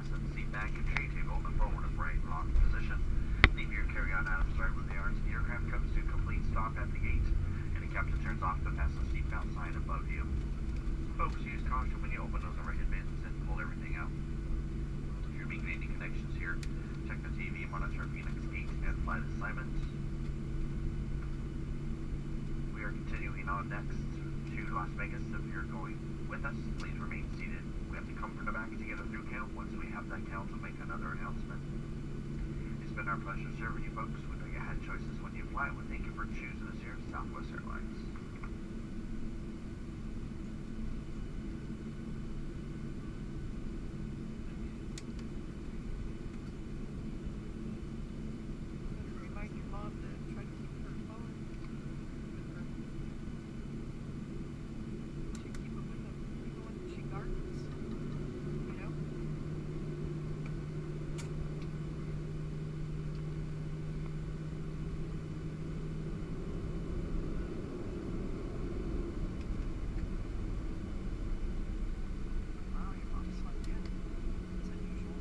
fasten seat bag and tray table in the forward upright locked position. Leave your carry-on items right where they are as the aircraft comes to a complete stop at the gate, and the captain turns off the fasten seatbelt sign above you. Folks, use caution when you open those overhead bins and pull everything out. If you're making any connections here, check the TV monitor Phoenix 8 and flight assignments. We are continuing on next to Las Vegas. If you're going with us, please remain seated. We have to come from the back to get a through count. Once we have that count, we'll make another announcement. It's been our pleasure serving you folks. We know you had choices when you fly. We thank you for choosing us here at Southwest Airlines. Remind your mom to try to keep her phone with her. She keep it with them, even when she gardens, you know? Wow, your mom slept in. It's unusual.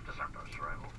This is our post arrival.